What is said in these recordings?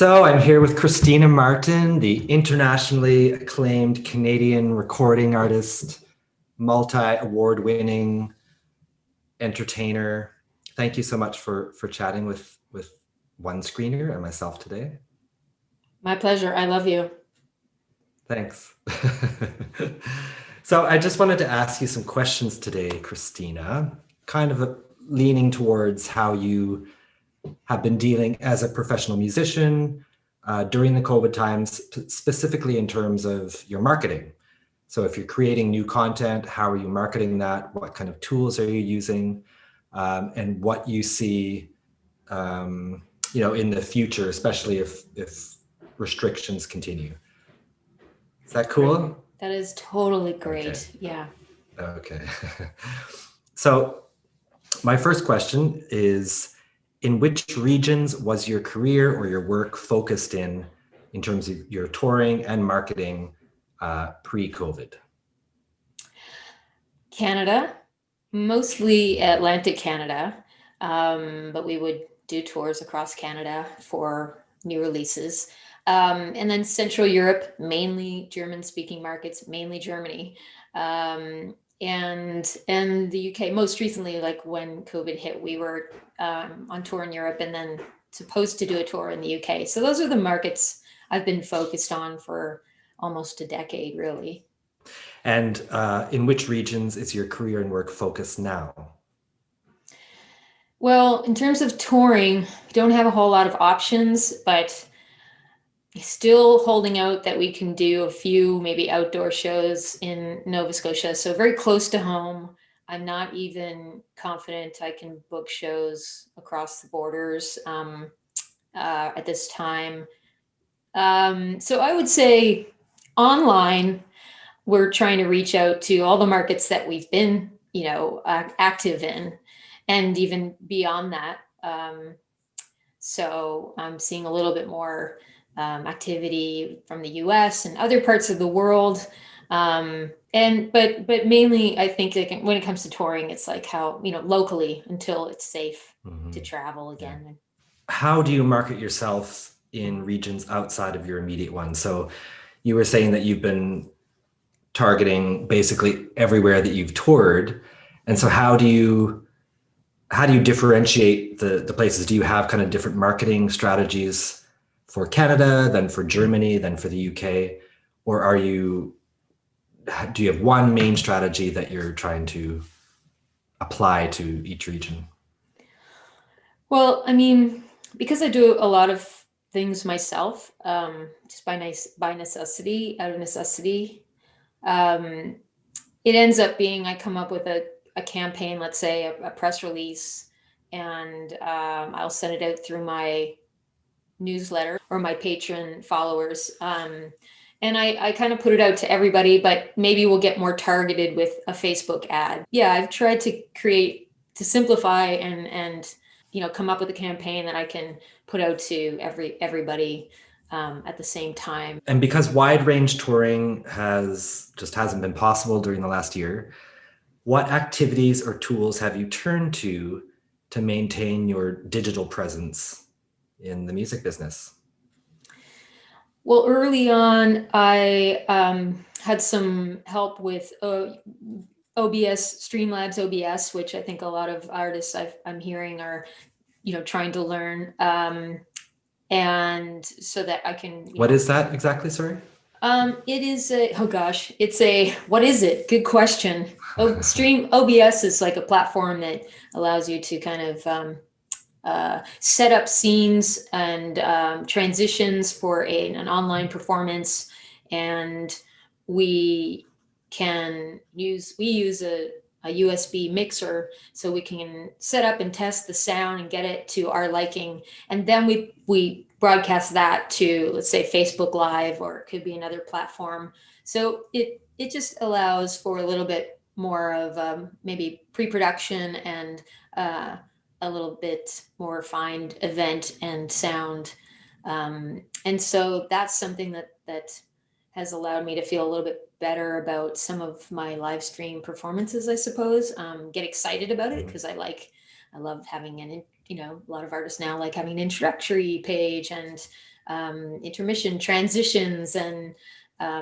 So I'm here with Christina Martin, the internationally acclaimed Canadian recording artist, multi-award winning entertainer. Thank you so much for chatting with One Screener and myself today. My pleasure. I love you. Thanks. So I just wanted to ask you some questions today, Christina, kind of leaning towards how you have been dealing as a professional musician during the COVID times, specifically in terms of your marketing. So if you're creating new content, how are you marketing that? What kind of tools are you using? And what you see, in the future, especially if restrictions continue. Is that cool? That is totally Okay. great. Yeah. Okay. So my first question is, in which regions was your career or your work focused in terms of your touring and marketing pre-COVID? Canada, mostly Atlantic Canada, but we would do tours across Canada for new releases. And then Central Europe, mainly German-speaking markets, mainly Germany, and the UK. Most recently, like when COVID hit, we were on tour in Europe, and then supposed to do a tour in the UK. So those are the markets I've been focused on for almost a decade, really. And in which regions is your career and work focused now? Well, in terms of touring, we don't have a whole lot of options, but still holding out that we can do a few maybe outdoor shows in Nova Scotia. So very close to home. I'm not even confident I can book shows across the borders at this time. So I would say online, we're trying to reach out to all the markets that we've been, active in, and even beyond that. So I'm seeing a little bit more activity from the U.S. and other parts of the world. But mainly, I think like when it comes to touring, it's like how locally until it's safe to travel Yeah. again. How do you market yourself in regions outside of your immediate one? So you were saying that you've been targeting basically everywhere that you've toured. And so how do you differentiate the places? Do you have kind of different marketing strategies for Canada, than for Germany, than for the UK? Or do you have one main strategy that you're trying to apply to each region? Well, I mean, because I do a lot of things myself, just by necessity, out of necessity, um, it ends up being I come up with a campaign, let's say a press release, and I'll send it out through my newsletter or my patron followers. And I kind of put it out to everybody, but maybe we'll get more targeted with a Facebook ad. Yeah, I've tried to simplify and come up with a campaign that I can put out to everybody at the same time. And because wide range touring hasn't been possible during the last year, what activities or tools have you turned to maintain your digital presence in the music business? Well, early on, I had some help with OBS, Streamlabs OBS, which I think a lot of artists I'm hearing are, trying to learn. And so that I can, What is that exactly? Sorry. it is oh gosh, what is it? Good question. OBS is like a platform that allows you to kind of set up scenes and transitions for an online performance. And we we use a USB mixer so we can set up and test the sound and get it to our liking. And then we broadcast that to, let's say, Facebook Live, or it could be another platform. So it just allows for a little bit more of maybe pre-production and a little bit more refined event and sound. And so that's something that has allowed me to feel a little bit better about some of my live stream performances, I suppose. Get excited about it because I love having a lot of artists now like having an introductory page and intermission transitions, and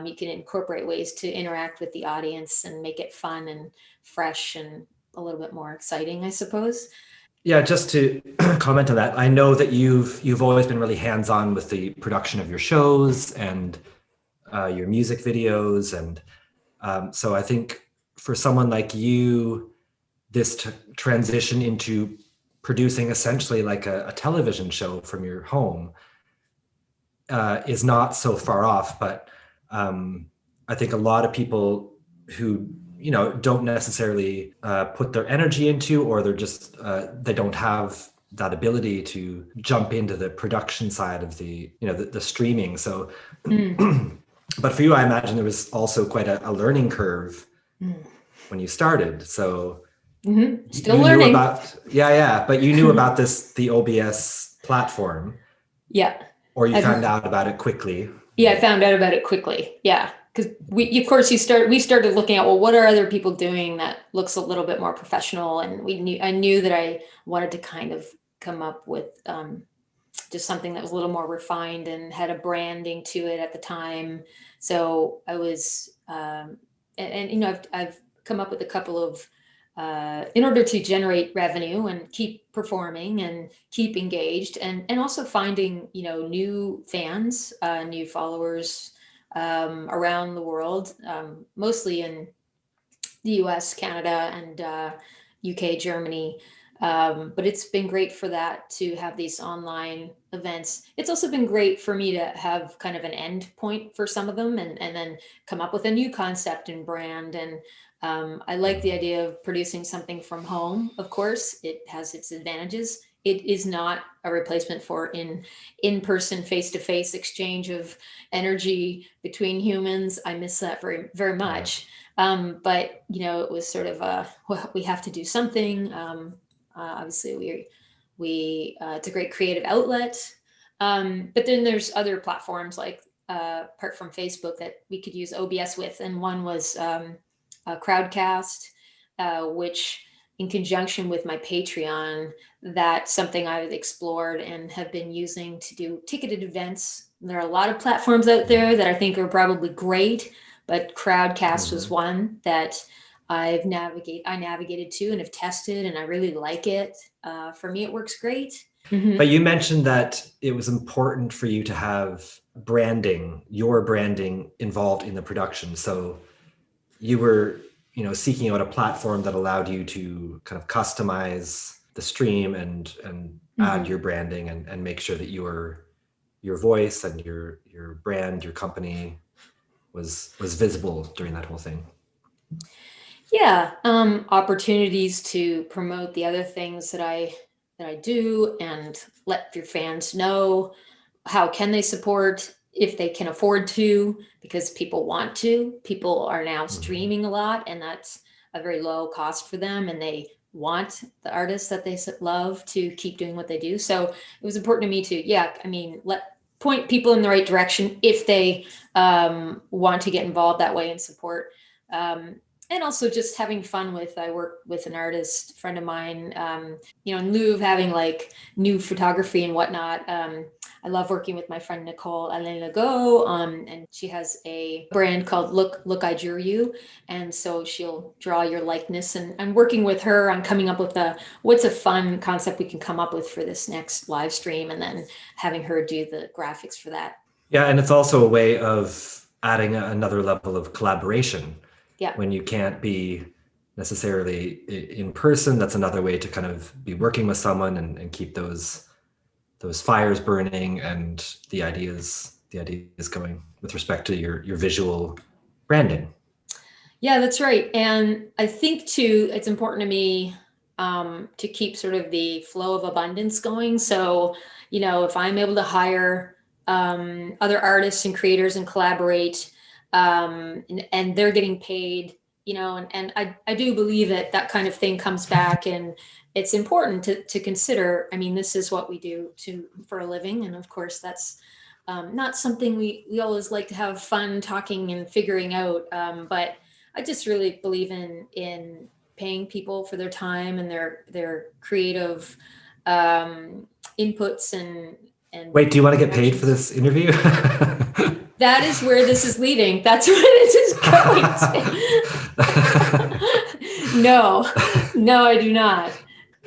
you can incorporate ways to interact with the audience and make it fun and fresh and a little bit more exciting, I suppose. Yeah, just to comment on that, I know that you've always been really hands-on with the production of your shows and your music videos, and so I think for someone like you, this transition into producing essentially like a television show from your home is not so far off. But I think a lot of people who don't necessarily put their energy into, or they're just they don't have that ability to jump into the production side of the streaming. So, but for you, I imagine there was also quite a learning curve when you started. So Still you knew learning. But you knew about the OBS platform. Yeah. Or you found out about it quickly. Yeah, I found out about it quickly. Yeah. Because we started looking at, well, what are other people doing that looks a little bit more professional? And I knew that I wanted to kind of come up with just something that was a little more refined and had a branding to it at the time. So I was, I've come up with a couple of, in order to generate revenue and keep performing and keep engaged, and also finding, new fans, new followers around the world, mostly in the US, Canada, and UK, Germany. But it's been great for that, to have these online events. It's also been great for me to have kind of an end point for some of them, and then come up with a new concept and brand. And I like the idea of producing something from home. Of course, it has its advantages. It is not a replacement for in-person, face-to-face exchange of energy between humans. I miss that very, very much. But it was sort of well, we have to do something. Obviously, it's a great creative outlet. But then there's other platforms, like apart from Facebook, that we could use OBS with, and one was Crowdcast, which, in conjunction with my Patreon, that's something I've explored and have been using to do ticketed events. There are a lot of platforms out there that I think are probably great, but Crowdcast was one that I navigated to and have tested, and I really like it. For me, it works great. But you mentioned that it was important for you to have your branding involved in the production. So you were, seeking out a platform that allowed you to kind of customize the stream and add your branding and make sure that your voice and your brand, your company was visible during that whole thing. Yeah, opportunities to promote the other things that I do, and let your fans know how can they support, if they can afford to, because people want to. People are now streaming a lot, and that's a very low cost for them, and they want the artists that they love to keep doing what they do. So it was important to me to, point people in the right direction if they want to get involved that way and support. And also just having fun I work with an artist friend of mine, in lieu of having like new photography and whatnot. I love working with my friend Nicole Alain Legault, and she has a brand called Look I Drew You. And so she'll draw your likeness, and I'm working with her on coming up with what's a fun concept we can come up with for this next live stream, and then having her do the graphics for that. Yeah, and it's also a way of adding another level of collaboration. Yeah. When you can't be necessarily in person, that's another way to kind of be working with someone and keep those fires burning and the ideas going with respect to your visual branding. Yeah, that's right. And I think too, it's important to me to keep sort of the flow of abundance going. So, if I'm able to hire other artists and creators and collaborate, and they're getting paid, and I do believe that kind of thing comes back, and it's important to consider. I mean, this is what we do for a living. And of course, that's not something we always like to have fun talking and figuring out. But I just really believe in paying people for their time and their creative inputs, and and Wait, do you want to get paid for this interview? that is where this is leading. That's where this is going to. No, I do not.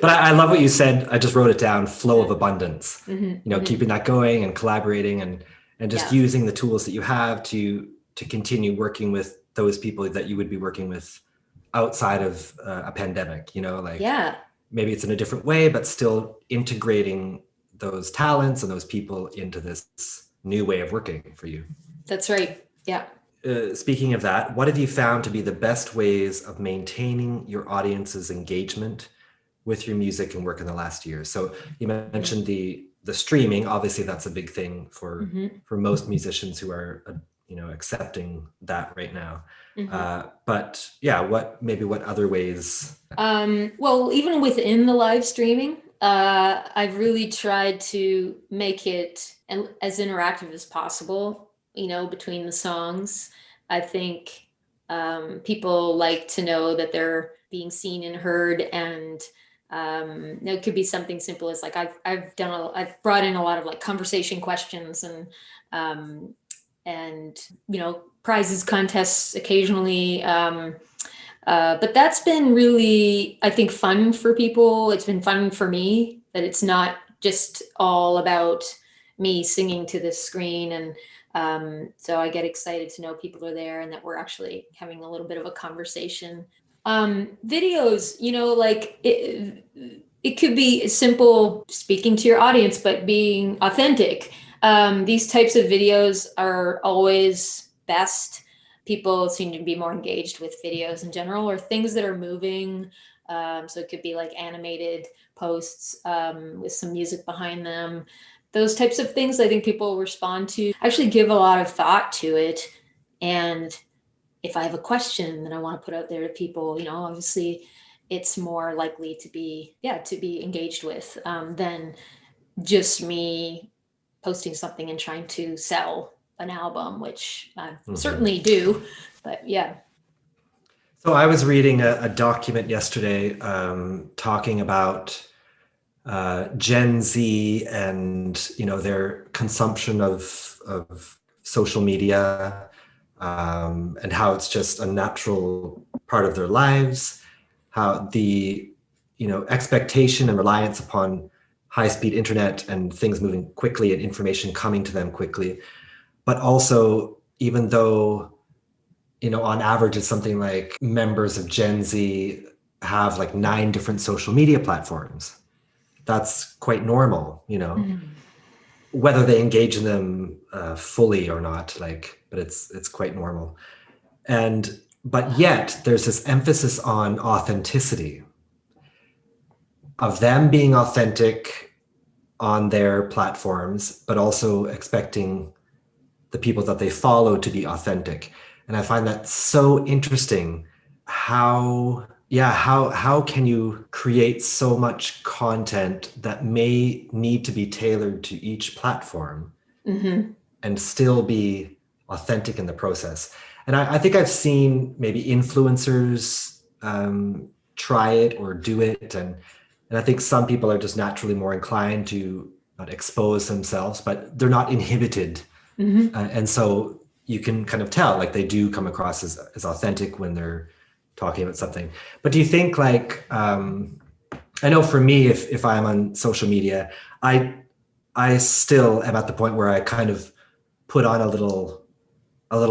But I love what you said. I just wrote it down, flow of abundance, Mm-hmm. keeping that going and collaborating and just using the tools that you have to continue working with those people that you would be working with outside of a pandemic, maybe it's in a different way, but still integrating those talents and those people into this new way of working for you. That's right. Yeah. Speaking of that, what have you found to be the best ways of maintaining your audience's engagement with your music and work in the last year? So you mentioned the streaming. Obviously, that's a big thing for most musicians who are accepting that right now. But yeah, what other ways? Well, even within the live streaming, I've really tried to make it as interactive as possible, between the songs. I think people like to know that they're being seen and heard, and it could be something simple as like I've brought in a lot of like conversation questions and prizes, contests occasionally. But that's been really, I think, fun for people. It's been fun for me that it's not just all about me singing to the screen. And so I get excited to know people are there and that we're actually having a little bit of a conversation. Videos, like it could be simple speaking to your audience, but being authentic. These types of videos are always best. People seem to be more engaged with videos in general, or things that are moving. So it could be like animated posts with some music behind them. Those types of things I think people respond to. I actually give a lot of thought to it. And if I have a question that I want to put out there to people, obviously it's more likely to be engaged with than just me posting something and trying to sell an album, which I certainly do, but yeah. So I was reading a document yesterday talking about Gen Z and their consumption of social media and how it's just a natural part of their lives, how the expectation and reliance upon high-speed internet and things moving quickly and information coming to them quickly. But also, even though, on average, it's something like members of Gen Z have like 9 different social media platforms. That's quite normal, whether they engage in them fully or not, but it's quite normal. But yet there's this emphasis on authenticity, of them being authentic on their platforms, but also expecting the people that they follow to be authentic. And I find that so interesting. How can you create so much content that may need to be tailored to each platform and still be authentic in the process? And I think I've seen maybe influencers try it or do it. And I think some people are just naturally more inclined to not expose themselves, but they're not inhibited. And so you can kind of tell, like, they do come across as authentic when they're talking about something. But do you think, like, I know for me, if I'm on social media, I still am at the point where I kind of put on a little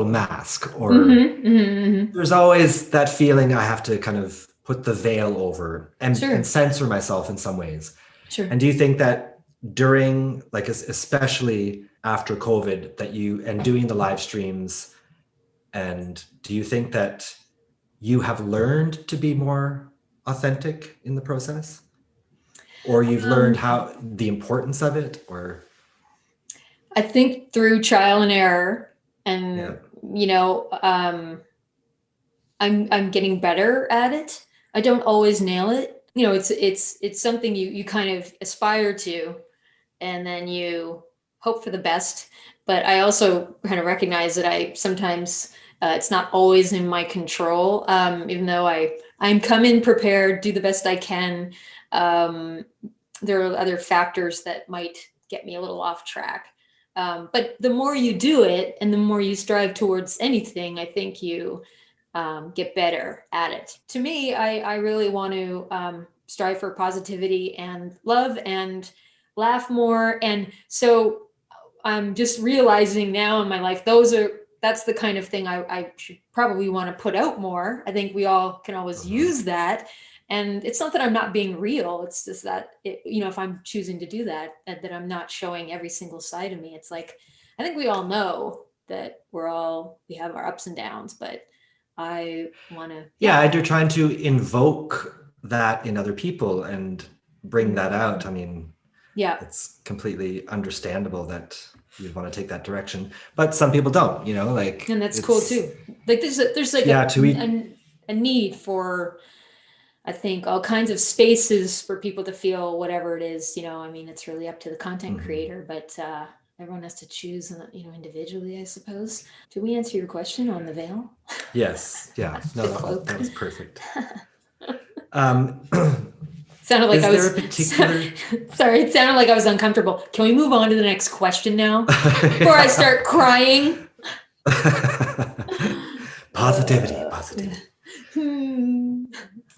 mask, or there's always that feeling I have to kind of put the veil over and censor myself in some ways. Sure. And do you think that during, like, especially after COVID, that and doing the live streams, and do you think that you have learned to be more authentic in the process, or you've learned how the importance of it? Or I think through trial and error, and I'm getting better at it. I don't always nail it. It's something you kind of aspire to, and then you hope for the best. But I also kind of recognize that I sometimes it's not always in my control. Even though I'm come in prepared, do the best I can. There are other factors that might get me a little off track. But the more you do it and the more you strive towards anything, I think you get better at it. To me, I really want to strive for positivity and love and laugh more. And so I'm just realizing now in my life, that's the kind of thing I should probably want to put out more. I think we all can always use that. And it's not that I'm not being real. It's just that, if I'm choosing to do that, that I'm not showing every single side of me. It's like, I think we all know that we have our ups and downs, but I want to. Yeah, and you're trying to invoke that in other people and bring that out. I mean, yeah, it's completely understandable that you'd want to take that direction, but some people don't, like. And that's cool too. Like there's like a need for, I think, all kinds of spaces for people to feel whatever it is, I mean, it's really up to the content creator, but everyone has to choose, individually, I suppose. Did we answer your question on the veil? Yes. Yeah. No, that was perfect. Sounded like sorry, it sounded like I was uncomfortable. Can we move on to the next question now before I start crying? Positivity.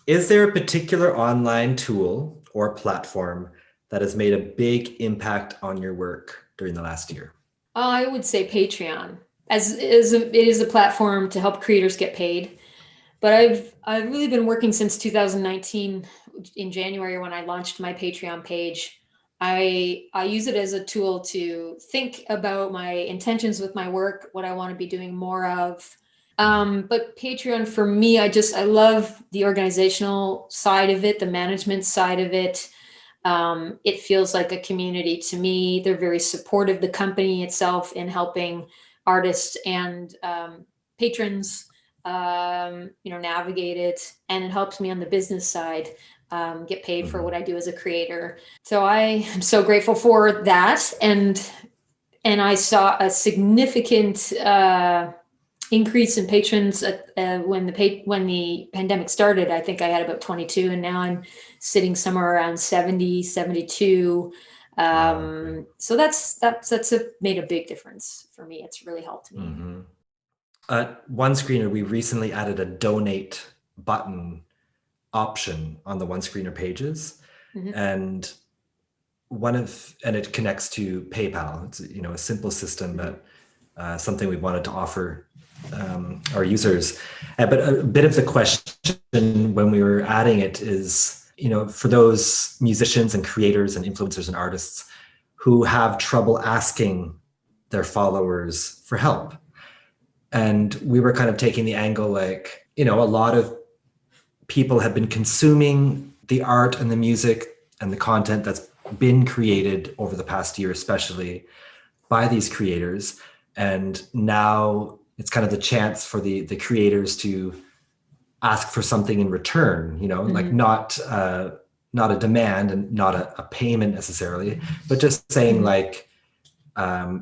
Is there a particular online tool or platform that has made a big impact on your work during the last year? I would say Patreon, it is a platform to help creators get paid. But I've really been working since 2019 in January when I launched my Patreon page. I use it as a tool to think about my intentions with my work, what I want to be doing more of. But Patreon for me, I love the organizational side of it, the management side of it. It feels like a community to me. They're very supportive, the company itself, in helping artists and patrons navigate it, and it helps me on the business side get paid for what I do as a creator. So I am so grateful for that, and I saw a significant increase in patrons when the pandemic started. I think I had about 22, and now I'm sitting somewhere around 70, 72. So that's made a big difference for me. It's really helped me. One Screener, we recently added a donate button option on the One Screener pages, and it connects to PayPal. It's a simple system, but something we wanted to offer our users. But a bit of the question when we were adding it is, for those musicians and creators and influencers and artists who have trouble asking their followers for help. And we were kind of taking the angle like, a lot of people have been consuming the art and the music and the content that's been created over the past year, especially by these creators. And now it's kind of the chance for the creators to ask for something in return, like not a demand and not a payment necessarily, but just saying like,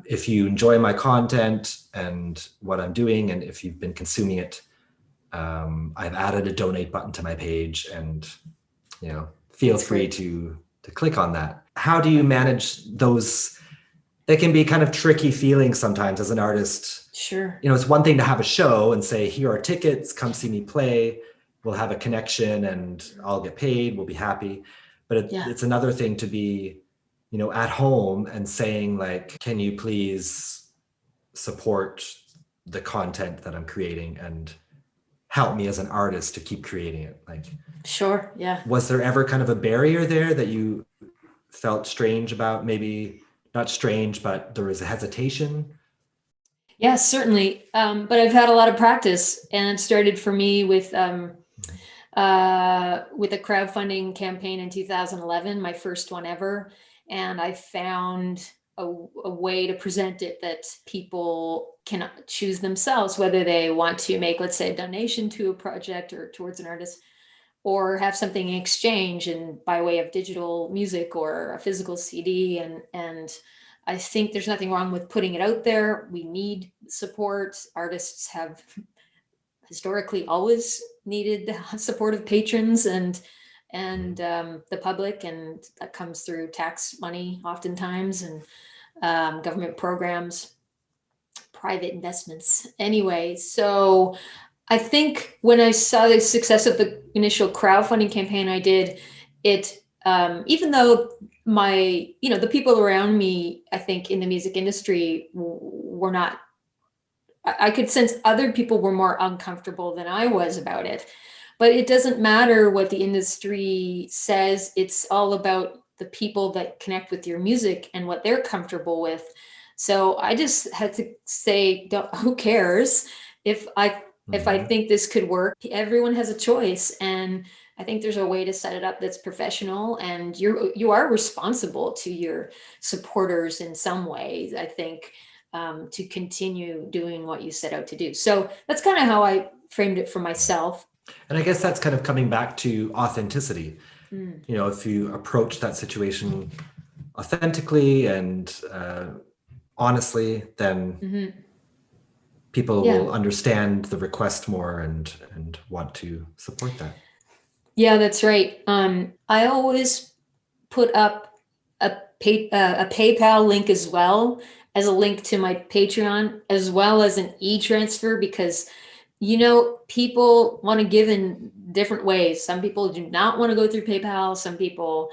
if you enjoy my content and what I'm doing, and if you've been consuming it, I've added a donate button to my page, and feel free to click on that. How do you manage those? It can be kind of tricky feelings sometimes as an artist. Sure. It's one thing to have a show and say, here are tickets, come see me play. We'll have a connection and I'll get paid. We'll be happy. But it's another thing to be at home and saying like, can you please support the content that I'm creating and help me as an artist to keep creating it? Like, sure. Yeah. Was there ever kind of a barrier there that you felt strange about? Maybe not strange, but there was a hesitation? Yes, certainly. But I've had a lot of practice, and it started for me with a crowdfunding campaign in 2011, my first one ever. And I found a way to present it that people can choose themselves, whether they want to make, let's say, a donation to a project or towards an artist, or have something in exchange and by way of digital music or a physical CD. And I think there's nothing wrong with putting it out there. We need support. Artists have historically always needed the support of patrons, and and the public, and that comes through tax money oftentimes, and government programs, private investments. Anyway, so I think when I saw the success of the initial crowdfunding campaign I did, it even though the people around me, I think in the music industry were not, I could sense other people were more uncomfortable than I was about it. But it doesn't matter what the industry says. It's all about the people that connect with your music and what they're comfortable with. So I just had to say, who cares if I think this could work? Everyone has a choice, and I think there's a way to set it up that's professional, and you are responsible to your supporters in some ways, I think, to continue doing what you set out to do. So that's kind of how I framed it for myself. And I guess that's kind of coming back to authenticity. If you approach that situation authentically and honestly, then people will understand the request more and want to support that. Yeah, that's right. I always put up a PayPal link as well as a link to my Patreon, as well as an e-transfer, because people want to give in different ways. Some people do not want to go through PayPal. Some people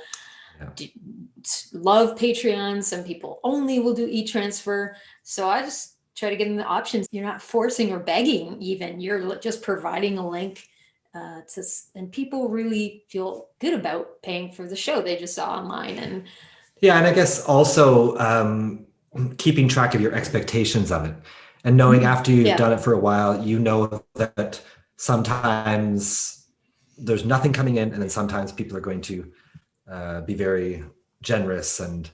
love Patreon. Some people only will do e-transfer. So I just try to give them the options. You're not forcing or begging even. You're just providing a link and people really feel good about paying for the show they just saw online. And I guess also keeping track of your expectations of it. And knowing after you've done it for a while, that sometimes there's nothing coming in, and then sometimes people are going to be very generous. And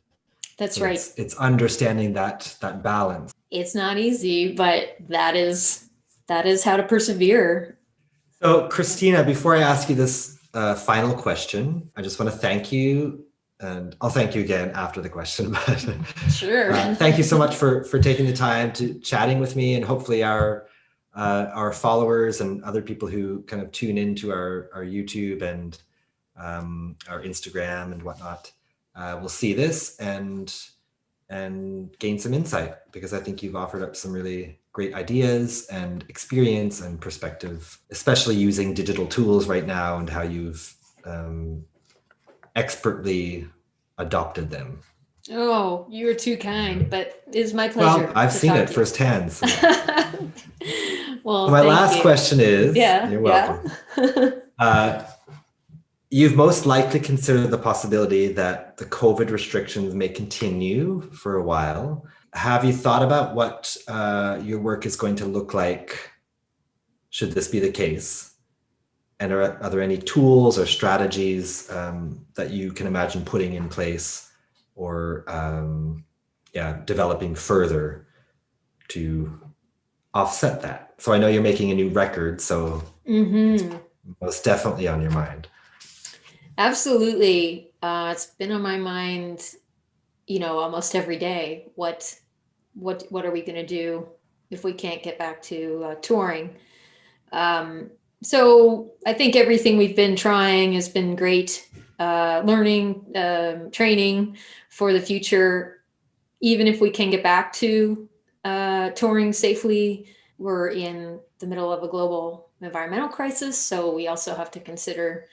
that's right. It's understanding that balance. It's not easy, but that is how to persevere. So, Christina, before I ask you this final question, I just want to thank you. And I'll thank you again after the question. But sure. Thank you so much for taking the time to chatting with me, and hopefully our followers and other people who kind of tune into our YouTube and our Instagram and whatnot will see this and gain some insight, because I think you've offered up some really great ideas and experience and perspective, especially using digital tools right now and how you've expertly adopted them. Oh, you are too kind, but it's my pleasure. Well, I've seen it firsthand. So. Well, my last question is, you're welcome. You've most likely considered the possibility that the COVID restrictions may continue for a while. Have you thought about what your work is going to look like should this be the case? And are there any tools or strategies that you can imagine putting in place or developing further to offset that? So I know you're making a new record, so it's most definitely on your mind. Absolutely. It's been on my mind, almost every day. What are we going to do if we can't get back to touring? So I think everything we've been trying has been great, learning, training for the future. Even if we can get back to touring safely, we're in the middle of a global environmental crisis. So we also have to consider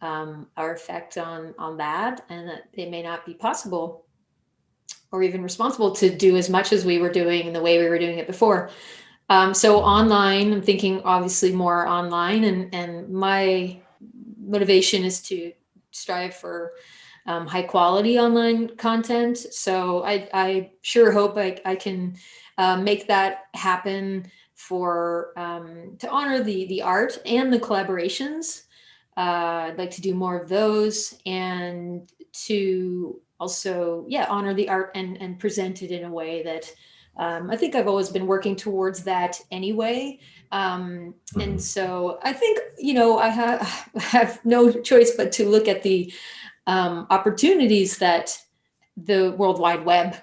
our effect on that, and that it may not be possible or even responsible to do as much as we were doing in the way we were doing it before. So online, I'm thinking obviously more online, and my motivation is to strive for high quality online content. So I sure hope I can make that happen to honor the art and the collaborations. I'd like to do more of those, and to also, honor the art and present it in a way that I think I've always been working towards that anyway. And so I think, I have no choice but to look at the opportunities that the World Wide Web,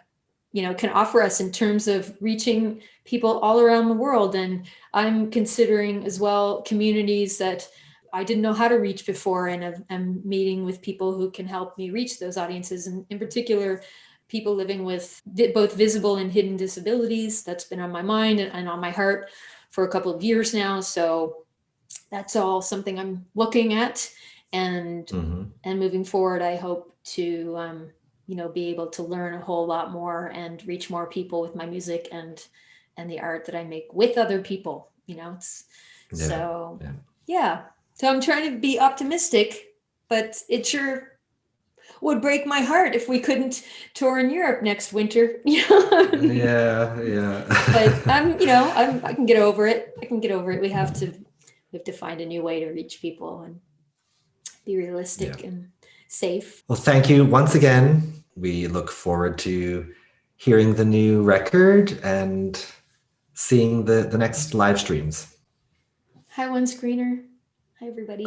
can offer us in terms of reaching people all around the world. And I'm considering as well communities that I didn't know how to reach before, and I'm meeting with people who can help me reach those audiences, and in particular, people living with both visible and hidden disabilities. That's been on my mind and on my heart for a couple of years now. So that's all something I'm looking at, and moving forward, I hope to be able to learn a whole lot more and reach more people with my music and the art that I make with other people. So I'm trying to be optimistic, but it sure would break my heart if we couldn't tour in Europe next winter. Yeah. But I can get over it. We have to find a new way to reach people and be realistic and safe. Well, thank you once again. We look forward to hearing the new record and seeing the next live streams. Hi, One Screener. Hi, everybody.